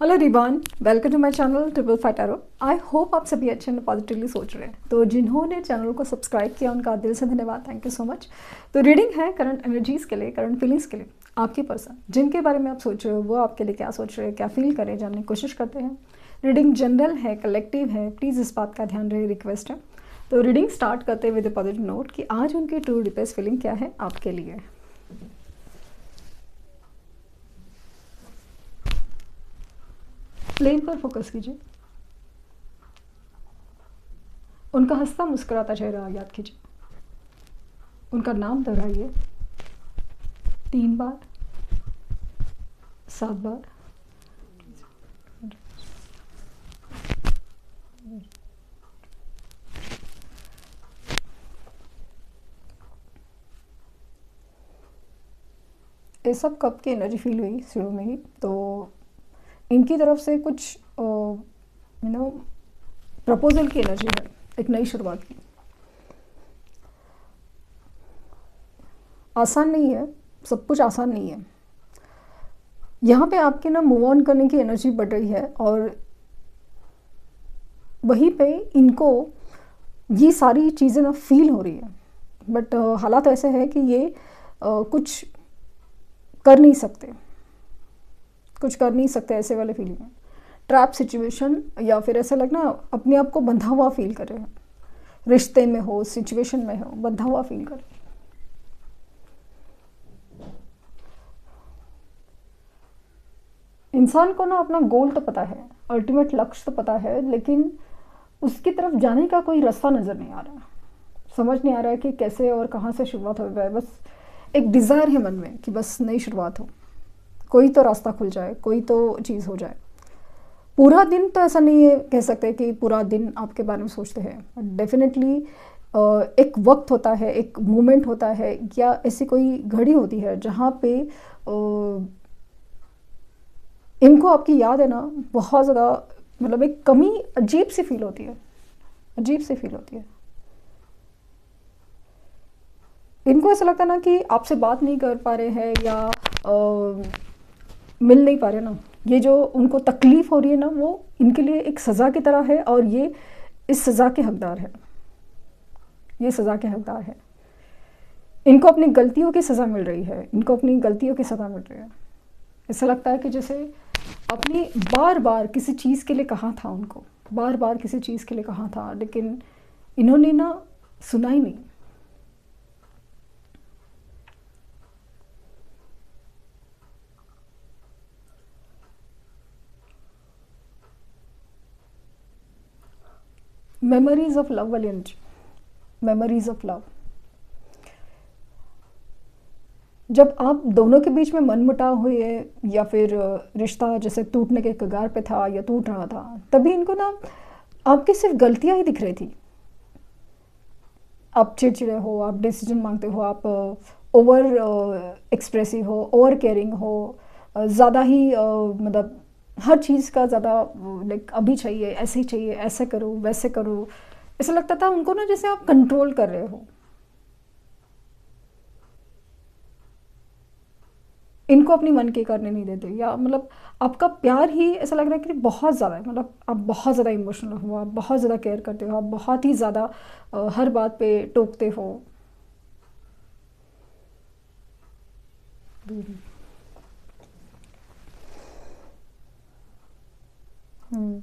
Hello रिवान, welcome to my channel triple five tarot. I hope आप सभी अच्छे और पॉजिटिवली सोच रहे हैं। तो जिन्होंने चैनल को सब्सक्राइब किया उनका दिल से धन्यवाद, थैंक यू सो मच। तो रीडिंग है करंट एनर्जीज़ के लिए, करंट फीलिंग्स के लिए। आपके पर्सन जिनके बारे में आप सोच रहे हो वो आपके लिए क्या सोच रहे हैं, क्या फील कर रहे हैं, जानने की कोशिश करते हैं। रीडिंग जनरल है, कलेक्टिव है, प्लीज़ इस बात का ध्यान रहे, रिक्वेस्ट है। तो रीडिंग स्टार्ट करते हुए विद पॉजिटिव नोट कि आज उनकी ट्रू डीपेस्ट फीलिंग क्या है आपके लिए। फ्लेम पर फोकस कीजिए। उनका हंसता मुस्कुराता चेहरा याद कीजिए। उनका नाम दोहराइए 3 बार, 7 बार। ये सब कब की एनर्जी फील हुई शुरू में ही, तो इनकी तरफ से कुछ प्रपोजल की एनर्जी है, एक नई शुरुआत की। आसान नहीं है, सब कुछ आसान नहीं है। यहाँ पे आपके ना मूव ऑन करने की एनर्जी बढ़ रही है और वहीं पे इनको ये सारी चीज़ें ना फील हो रही है। बट हालात ऐसे है कि ये कुछ कर नहीं सकते, कुछ कर नहीं सकते, ऐसे वाले फीलिंग है। ट्रैप सिचुएशन या फिर ऐसा लगना अपने आप को बंधा हुआ फील कर रहे हैं। रिश्ते में हो, सिचुएशन में हो, बंधा हुआ फील कर रहे हैं। इंसान को ना अपना गोल तो पता है, अल्टीमेट लक्ष्य तो पता है, लेकिन उसकी तरफ जाने का कोई रास्ता नज़र नहीं आ रहा, समझ नहीं आ रहा है कि कैसे और कहाँ से शुरुआत हो जाए। बस एक डिज़ायर है मन में कि बस नई शुरुआत हो, कोई तो रास्ता खुल जाए, कोई तो चीज़ हो जाए। पूरा दिन तो ऐसा नहीं है, कह सकते कि पूरा दिन आपके बारे में सोचते हैं। डेफिनेटली एक वक्त होता है, एक मोमेंट होता है, या ऐसी कोई घड़ी होती है जहाँ पे इनको आपकी याद है ना बहुत ज़्यादा, मतलब एक कमी अजीब सी फील होती है, अजीब सी फील होती है। इनको ऐसा लगता है ना कि आपसे बात नहीं कर पा रहे हैं या मिल नहीं पा रहे ना। ये जो उनको तकलीफ़ हो रही है ना, वो इनके लिए एक सज़ा की तरह है और ये इस सज़ा के हकदार है, ये सज़ा के हकदार है। इनको अपनी गलतियों की सज़ा मिल रही है, इनको अपनी गलतियों की सज़ा मिल रही है। ऐसा लगता है कि जैसे अपनी बार बार किसी चीज़ के लिए कहा था, उनको बार बार किसी चीज़ के लिए कहा था, लेकिन इन्होंने ना सुना ही नहीं। मेमोरीज ऑफ लव वाली एनर्जी, मेमोरीज ऑफ लव। जब आप दोनों के बीच में मनमुटाव हुए या फिर रिश्ता जैसे टूटने के कगार पे था या टूट रहा था, तभी इनको ना आपकी सिर्फ गलतियां ही दिख रही थी। आप चिड़चिड़े हो, आप डिसीजन मांगते हो, आप ओवर एक्सप्रेसिव हो, ओवर केयरिंग हो, ज़्यादा ही मतलब हर चीज़ का ज़्यादा लाइक अभी चाहिए, ऐसे ही चाहिए, ऐसे करो वैसे करो। ऐसा लगता था उनको ना जैसे आप कंट्रोल कर रहे हो। इनको अपनी मन की करने नहीं देते, या मतलब आपका प्यार ही ऐसा लग रहा है कि बहुत ज़्यादा है। मतलब आप बहुत ज़्यादा इमोशनल हो, आप बहुत ज़्यादा केयर करते हो, आप बहुत ही ज़्यादा हर बात पे टोकते हो। हम्म।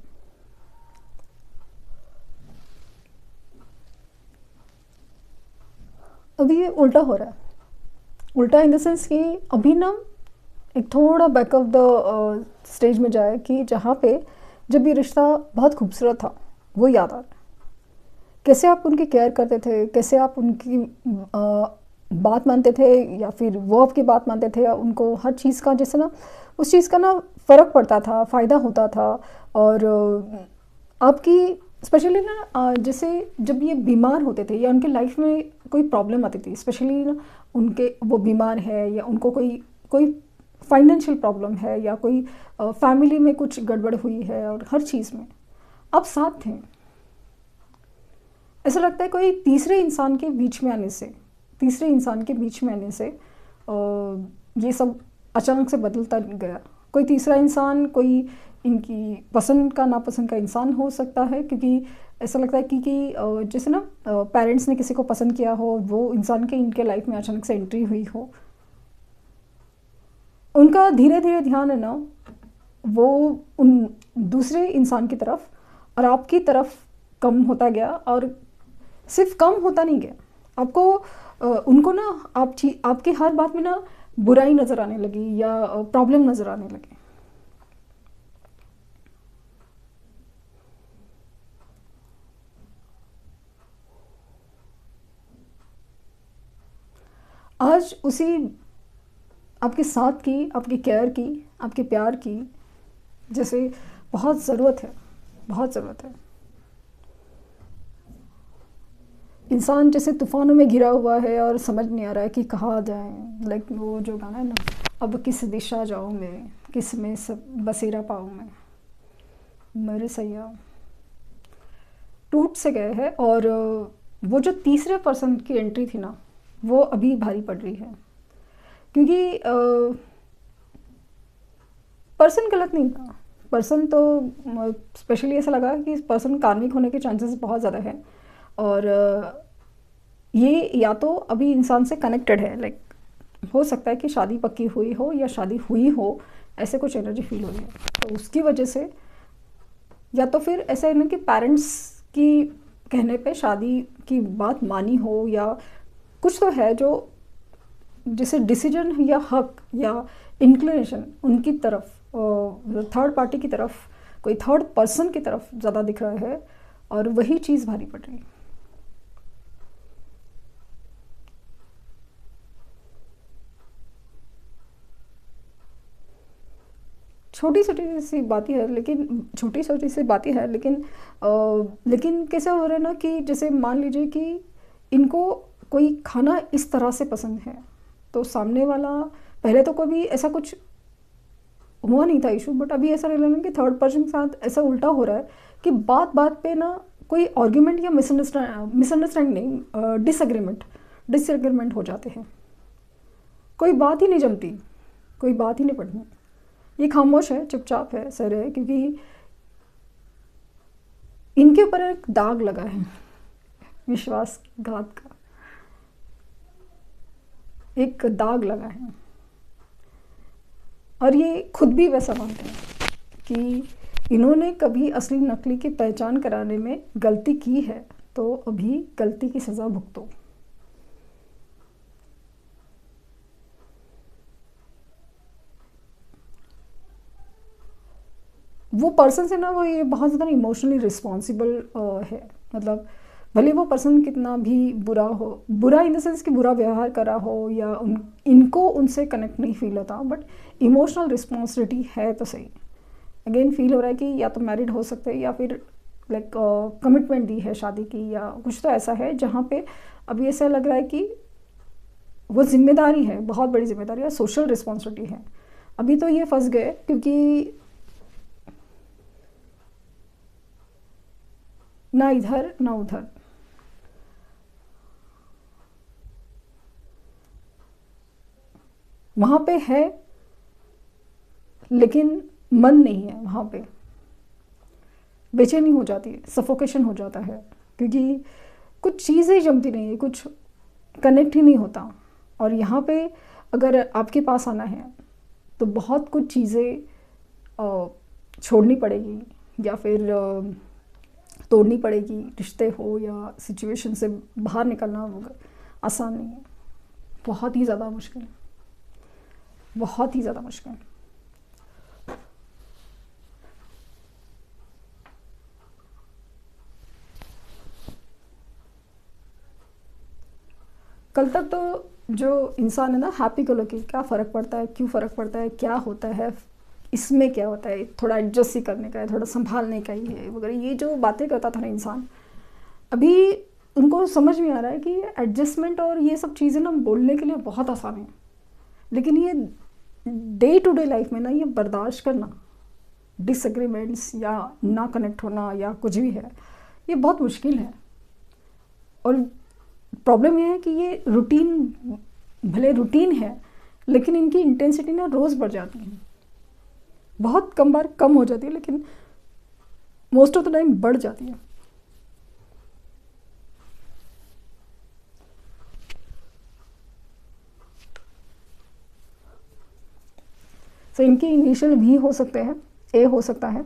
अभी ये उल्टा हो रहा है, उल्टा इन द सेंस कि अभी ना एक थोड़ा बैक ऑफ द स्टेज में जाए कि जहाँ पे जब ये रिश्ता बहुत खूबसूरत था वो याद आ रहा है। कैसे आप उनकी केयर करते थे, कैसे आप उनकी बात मानते थे या फिर वो आपकी बात मानते थे, या उनको हर चीज़ का जैसे ना उस चीज़ का ना फ़र्क पड़ता था, फ़ायदा होता था। और आपकी स्पेशली ना जैसे जब ये बीमार होते थे या उनके लाइफ में कोई प्रॉब्लम आती थी, स्पेशली ना उनके वो बीमार है या उनको कोई कोई फाइनेंशियल प्रॉब्लम है या कोई फैमिली में कुछ गड़बड़ हुई है, और हर चीज़ में आप साथ थे। ऐसा लगता है कोई तीसरे इंसान के बीच में आने से, तीसरे इंसान के बीच में आने से ये सब अचानक से बदलता गया। कोई तीसरा इंसान, कोई इनकी पसंद का नापसंद का इंसान हो सकता है, क्योंकि ऐसा लगता है कि जैसे ना पेरेंट्स ने किसी को पसंद किया हो, वो इंसान के इनके लाइफ में अचानक से एंट्री हुई हो, उनका धीरे धीरे ध्यान है ना वो उन दूसरे इंसान की तरफ और आपकी तरफ कम होता गया। और सिर्फ कम होता नहीं गया, आपको उनको ना आपकी हर बात में ना बुराई नज़र आने लगी या प्रॉब्लम नज़र आने लगी। आज उसी आपके साथ की, आपकी केयर की, आपके प्यार की जैसे बहुत ज़रूरत है, बहुत ज़रूरत है। इंसान जैसे तूफ़ानों में घिरा हुआ है और समझ नहीं आ रहा है कि कहाँ जाएं। लाइक वो जो गाना है ना, अब किस दिशा जाऊँ मैं, किस में सब बसेरा पाऊँ मैं, मेरे सैया टूट से गए हैं। और वो जो तीसरे पर्सन की एंट्री थी ना, वो अभी भारी पड़ रही है, क्योंकि पर्सन गलत नहीं था। पर्सन तो स्पेशली ऐसा लगा कि पर्सन कार्मिक होने के चांसेस बहुत ज़्यादा हैं। और ये या तो अभी इंसान से कनेक्टेड है, लाइक हो सकता है कि शादी पक्की हुई हो या शादी हुई हो, ऐसे कुछ एनर्जी फील हो रही है। तो उसकी वजह से या तो फिर ऐसा है ना कि पेरेंट्स की कहने पे शादी की बात मानी हो, या कुछ तो है जो जैसे डिसीजन या हक या इंक्लिनेशन उनकी तरफ, थर्ड पार्टी की तरफ, कोई थर्ड पर्सन की तरफ ज़्यादा दिख रहा है, और वही चीज़ भारी पड़ रही है। छोटी छोटी सी बातें है, लेकिन छोटी छोटी सी बातें है, लेकिन कैसे हो रहा है ना कि जैसे मान लीजिए कि इनको कोई खाना इस तरह से पसंद है, तो सामने वाला पहले तो कभी ऐसा कुछ हुआ नहीं था इशू, बट अभी ऐसा लग रहा है कि थर्ड पर्सन के साथ ऐसा उल्टा हो रहा है कि बात बात पे ना कोई आर्ग्यूमेंट या मिसअंडरस्टैंडिंग नहीं, डिसएग्रीमेंट हो जाते हैं। कोई बात ही नहीं जमती, कोई बात ही नहीं पड़नी। ये खामोश है, चुपचाप है, सर है, क्योंकि इनके ऊपर एक दाग लगा है, विश्वासघात का एक दाग लगा है। और ये खुद भी वैसा मानते हैं कि इन्होंने कभी असली नकली की पहचान कराने में गलती की है, तो अभी गलती की सज़ा भुगतो। वो पर्सन से ना वो ये बहुत ज़्यादा इमोशनली रिस्पॉन्सिबल है। मतलब भले वो पर्सन कितना भी बुरा हो, बुरा इन द सेंस कि बुरा व्यवहार करा हो या इनको उनसे कनेक्ट नहीं फील होता, बट इमोशनल रिस्पॉन्सिबिलिटी है तो सही। अगेन फील हो रहा है कि या तो मैरिड हो सकते हैं या फिर लाइक कमिटमेंट दी है शादी की, या कुछ तो ऐसा है जहाँ पे अभी ऐसा लग रहा है कि वो जिम्मेदारी है, बहुत बड़ी जिम्मेदारी है, सोशल रिस्पॉन्सिबिलिटी है। अभी तो ये फंस गए क्योंकि ना इधर ना उधर, वहाँ पे है लेकिन मन नहीं है वहाँ पे। बेचैनी हो जाती है, सफोकेशन हो जाता है, क्योंकि कुछ चीज़ें जमती नहीं है, कुछ कनेक्ट ही नहीं होता। और यहाँ पे अगर आपके पास आना है तो बहुत कुछ चीज़ें छोड़नी पड़ेगी या फिर तोड़नी पड़ेगी। रिश्ते हो या सिचुएशन से बाहर निकलना आसान नहीं है, बहुत ही ज़्यादा मुश्किल है, बहुत ही ज़्यादा मुश्किल। कल तक तो जो इंसान है ना हैप्पी को लेके क्या फ़र्क पड़ता है, क्यों फ़र्क पड़ता है, क्या होता है, इसमें क्या होता है, थोड़ा एडजस्ट ही करने का है, थोड़ा संभालने का ही है वगैरह, ये जो बातें करता था ना इंसान, अभी उनको समझ में आ रहा है कि एडजस्टमेंट और ये सब चीज़ें ना बोलने के लिए बहुत आसान है, लेकिन ये डे टू डे लाइफ में ना ये बर्दाश्त करना, डिसएग्रीमेंट्स या ना कनेक्ट होना या कुछ भी है, ये बहुत मुश्किल है। और प्रॉब्लम ये है कि ये रूटीन, भले रूटीन है, लेकिन इनकी इंटेंसिटी ना रोज़ बढ़ जाती है, बहुत कम बार कम हो जाती है, लेकिन मोस्ट ऑफ द टाइम बढ़ जाती है। तो इनके इनिशियल भी हो सकते हैं, ए हो सकता है,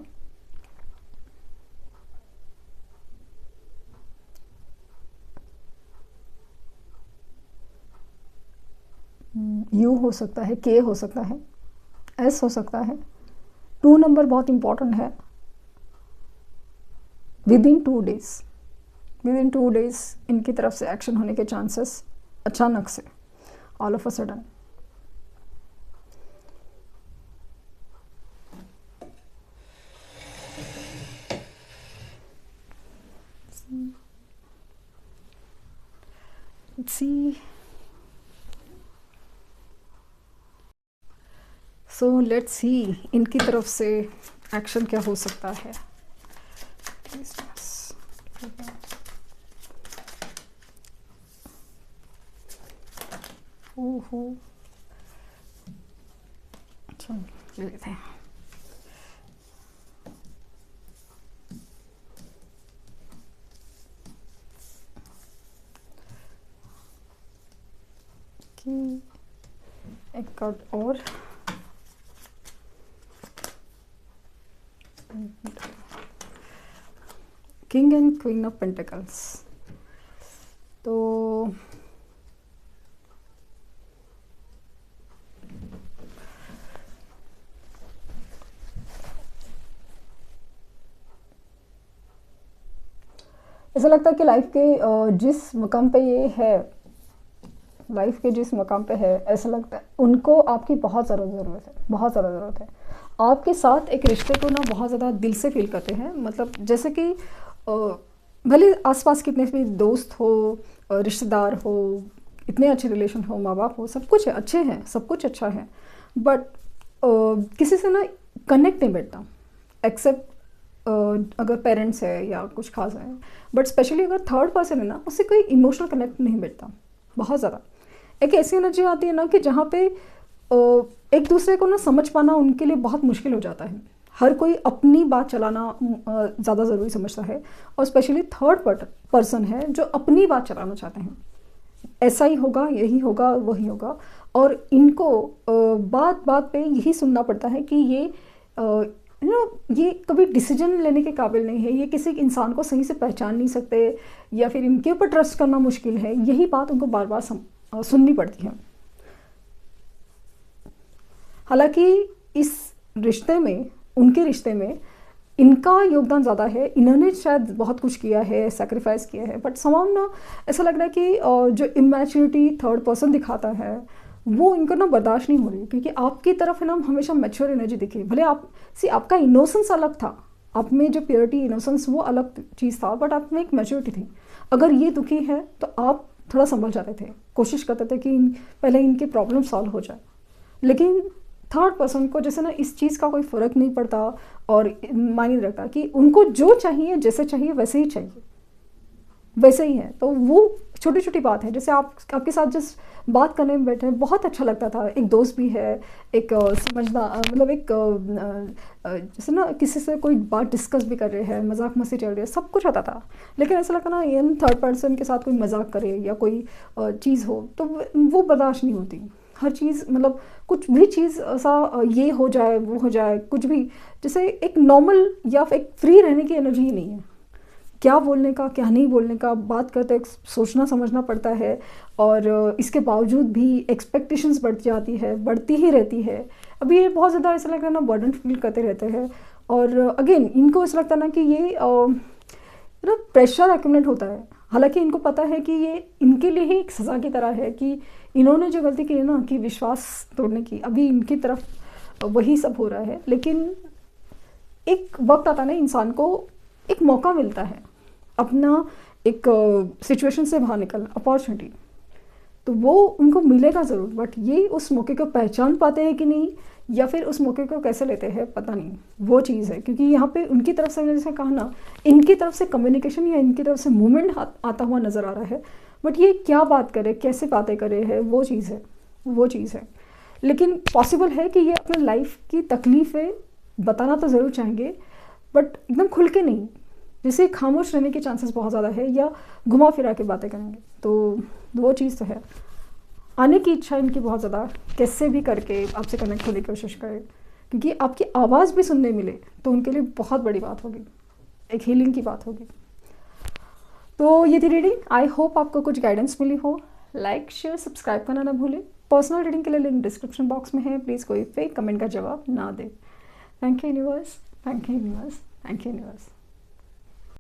यू हो सकता है, के हो सकता है, एस हो सकता है। 2 नंबर बहुत इंपॉर्टेंट है। With in 2 days, with in 2 days इनकी तरफ से एक्शन होने के चांसेस, अचानक से, all of a sudden. See, so let's see इनकी तरफ से एक्शन क्या हो सकता है। ओहो, अच्छा ले लेते हैं। एक कार्ड और, king and queen of pentacles. तो ऐसा लगता है कि लाइफ के जिस मकाम पे ये है, लाइफ के जिस मकाम पे है, ऐसा लगता है उनको आपकी बहुत ज़्यादा ज़रूरत है, बहुत ज़्यादा ज़रूरत है। आपके साथ एक रिश्ते को ना बहुत ज़्यादा दिल से फील करते हैं। मतलब जैसे कि भले आसपास कितने भी दोस्त हो, रिश्तेदार हो, इतने अच्छे रिलेशन हो, माँ बाप हो, सब कुछ है, अच्छे हैं, सब कुछ अच्छा है, बट किसी से ना कनेक्ट नहीं बैठता, एक्सेप्ट अगर पेरेंट्स है या कुछ खास है। बट स्पेशली अगर थर्ड पर्सन है ना, उससे कोई इमोशनल कनेक्ट नहीं बैठता बहुत ज़्यादा। एक ऐसी एनर्जी आती है ना कि जहाँ पे एक दूसरे को ना समझ पाना उनके लिए बहुत मुश्किल हो जाता है। हर कोई अपनी बात चलाना ज़्यादा ज़रूरी समझता है, और स्पेशली थर्ड पर्सन है जो अपनी बात चलाना चाहते हैं। ऐसा ही होगा, यही होगा, वही होगा, और इनको बात बात पे यही सुनना पड़ता है कि ये ये कभी डिसीजन लेने के काबिल नहीं है, ये किसी इंसान को सही से पहचान नहीं सकते, या फिर इनके ऊपर ट्रस्ट करना मुश्किल है। यही बात उनको बार बार सुननी पड़ती है। हालांकि इस रिश्ते में, उनके रिश्ते में इनका योगदान ज़्यादा है, इन्होंने शायद बहुत कुछ किया है, सेक्रीफाइस किया है, बट समाम ना ऐसा लग रहा है कि जो इमेच्योरिटी थर्ड पर्सन दिखाता है वो इनको ना बर्दाश्त नहीं हो रही, क्योंकि आपकी तरफ है ना हमेशा मैच्योर एनर्जी दिखी। भले आपका इनोसेंस अलग था, आप में जो प्योरिटी, इनोसेंस, वो अलग चीज़ था, बट आप में एक मैच्योरिटी थी। अगर ये दुखी है तो आप थोड़ा संभल जाते थे, कोशिश करते थे कि पहले इनकी प्रॉब्लम सॉल्व हो जाए। लेकिन थर्ड पर्सन को जैसे ना इस चीज़ का कोई फ़र्क नहीं पड़ता, और मायने नहीं रखता कि उनको जो चाहिए, जैसे चाहिए वैसे ही चाहिए, वैसे ही है। तो वो छोटी छोटी बात है, जैसे आपके साथ जिस बात करने में बैठे, बहुत अच्छा लगता था। एक दोस्त भी है, एक समझदार, मतलब एक जैसे ना किसी से कोई बात डिस्कस भी कर रहे हैं, मजाक मस्ती चल रही है, सब कुछ होता था। लेकिन ऐसा लगता ना ये थर्ड पर्सन के साथ कोई मजाक करे या कोई चीज़ हो तो वो बर्दाश्त नहीं होती। हर चीज़, मतलब कुछ भी चीज़ ऐसा ये हो जाए, वो हो जाए, कुछ भी, जैसे एक नॉर्मल या एक फ्री रहने की एनर्जी ही नहीं है। क्या बोलने का, क्या नहीं बोलने का, बात करते सोचना समझना पड़ता है, और इसके बावजूद भी एक्सपेक्टेशंस बढ़ जाती है, बढ़ती ही रहती है। अभी ये बहुत ज़्यादा ऐसा लगता है ना, बर्डन फील करते रहते हैं। और अगेन इनको ऐसा लगता है ना कि ये ना प्रेशर एक्यूमुलेट होता है। हालांकि इनको पता है कि ये इनके लिए ही एक सज़ा की तरह है कि इन्होंने जो गलती की है ना, कि विश्वास तोड़ने की, अभी इनकी तरफ वही सब हो रहा है। लेकिन एक वक्त आता है ना, इंसान को एक मौका मिलता है अपना एक सिचुएशन से बाहर निकलना, अपॉर्चुनिटी, तो वो उनको मिलेगा ज़रूर। बट ये उस मौके को पहचान पाते हैं कि नहीं, या फिर उस मौके को कैसे लेते हैं, पता नहीं, वो चीज़ है। क्योंकि यहाँ पे उनकी तरफ से, जैसे कहा ना, इनकी तरफ से कम्युनिकेशन या इनकी तरफ से मूवमेंट आता हुआ नज़र आ रहा है, बट ये क्या बात करे, कैसे बातें करे है, वो चीज़ है, वो चीज़ है। लेकिन पॉसिबल है कि ये अपने लाइफ की तकलीफ़ें बताना तो ज़रूर चाहेंगे, बट एकदम खुल के नहीं, जैसे खामोश रहने के चांसेस बहुत ज़्यादा है या घुमा फिरा के बातें करेंगे। तो वो चीज़ तो है, आने की इच्छा इनकी बहुत ज़्यादा, कैसे भी करके आपसे कनेक्ट होने की कोशिश करें, क्योंकि आपकी आवाज़ भी सुनने मिले तो उनके लिए बहुत बड़ी बात होगी, एक हीलिंग की बात होगी। तो ये थी रीडिंग, आई होप आपको कुछ गाइडेंस मिली हो। लाइक शेयर सब्सक्राइब करना ना भूलें। पर्सनल रीडिंग के लिए लिंक डिस्क्रिप्शन बॉक्स में है, प्लीज़ कोई फेक कमेंट का जवाब ना दे। Thank you universe, thank you universe, thank you universe.